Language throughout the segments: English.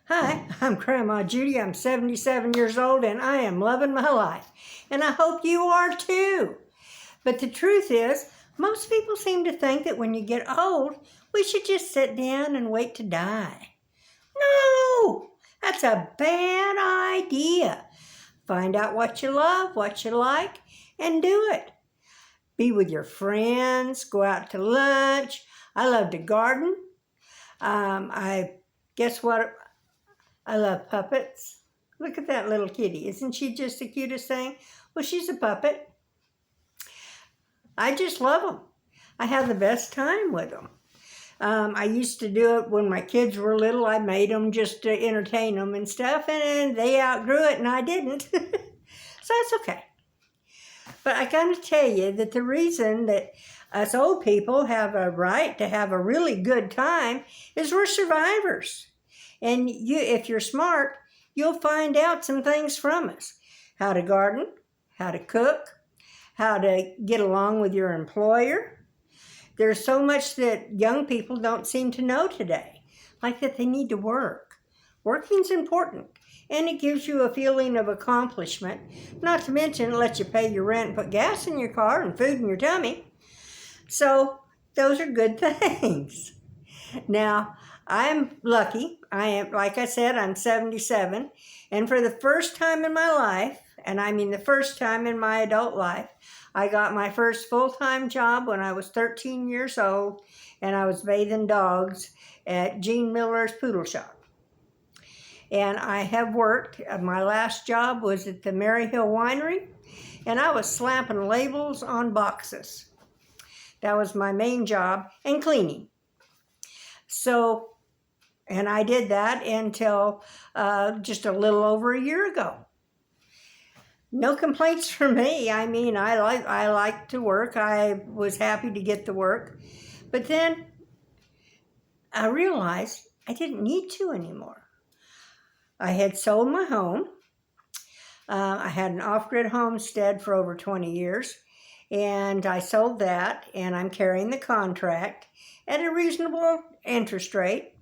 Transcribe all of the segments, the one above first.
Hi, I'm Grandma Judy. I'm 77 years old and I am loving my life. And I hope you are too. But the truth is, most people seem to think that when you get old, we should just sit down and wait to die. No, that's a bad idea. Find out what you love, what you like, and do it. Be with your friends, go out to lunch. I love to garden. Guess what? I love puppets. Look at that little kitty. Isn't she just the cutest thing? Well, she's a puppet. I just love them. I have the best time with them. I used to do it when my kids were little. I made them just to entertain them and stuff, and they outgrew it and I didn't. So that's okay. But I gotta tell you that the reason that us old people have a right to have a really good time is we're survivors. And if you're smart, you'll find out some things from us. How to garden, how to cook, how to get along with your employer. There's so much that young people don't seem to know today, like that they need to work. Working's important, and it gives you a feeling of accomplishment. Not to mention, it lets you pay your rent and put gas in your car and food in your tummy. So those are good things. Now, I'm lucky. Like I said, I'm 77. And for the first time in my life, and I mean the first time in my adult life, I got my first full-time job when I was 13 years old, and I was bathing dogs at Gene Miller's Poodle Shop. And I have worked. My last job was at the Maryhill Winery, and I was slapping labels on boxes. That was my main job, and cleaning. So, and I did that until just a little over a year ago. No complaints from me. I mean, I like to work. I was happy to get the work. But then I realized I didn't need to anymore. I had sold my home. I had an off-grid homestead for over 20 years. And I sold that, and I'm carrying the contract at a reasonable interest rate.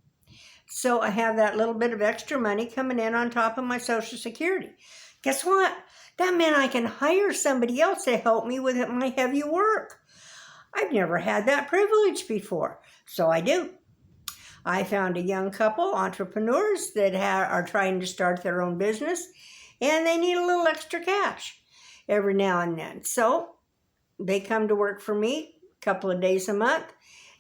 So I have that little bit of extra money coming in on top of my Social Security. Guess what? That meant I can hire somebody else to help me with my heavy work. I've never had that privilege before, so I do. I found a young couple, entrepreneurs, that are trying to start their own business, and they need a little extra cash every now and then. So they come to work for me a couple of days a month.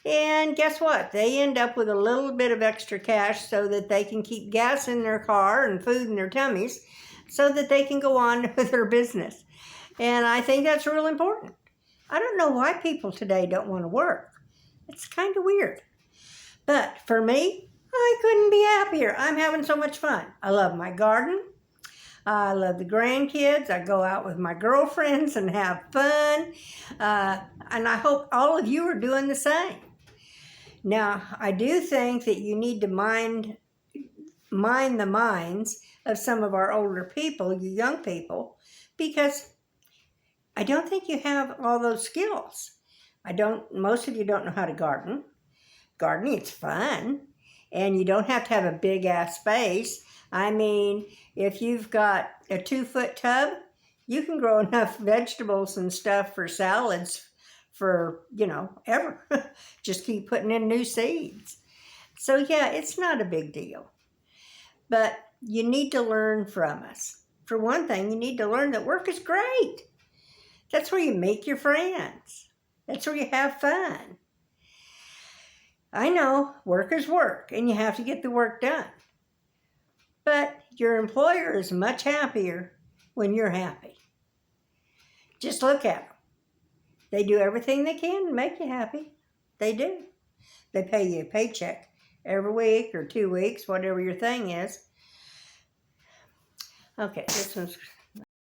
And guess what? They end up with a little bit of extra cash so that they can keep gas in their car and food in their tummies so that they can go on with their business. And I think that's real important. I don't know why people today don't want to work. It's kind of weird. But for me, I couldn't be happier. I'm having so much fun. I love my garden. I love the grandkids. I go out with my girlfriends and have fun. And I hope all of you are doing the same. Now, I do think that you need to mind the minds of some of our older people, you young people, because I don't think you have all those skills. Most of you don't know how to garden. Gardening, it's fun, and you don't have to have a big ass space. I mean, if you've got a 2-foot tub, you can grow enough vegetables and stuff for salads for, ever. Just keep putting in new seeds. So yeah, it's not a big deal. But you need to learn from us. For one thing, you need to learn that work is great. That's where you make your friends. That's where you have fun. I know, work is work, and you have to get the work done. But your employer is much happier when you're happy. Just look at them. They do everything they can to make you happy. They do. They pay you a paycheck every week or 2 weeks, whatever your thing is. Okay, this one's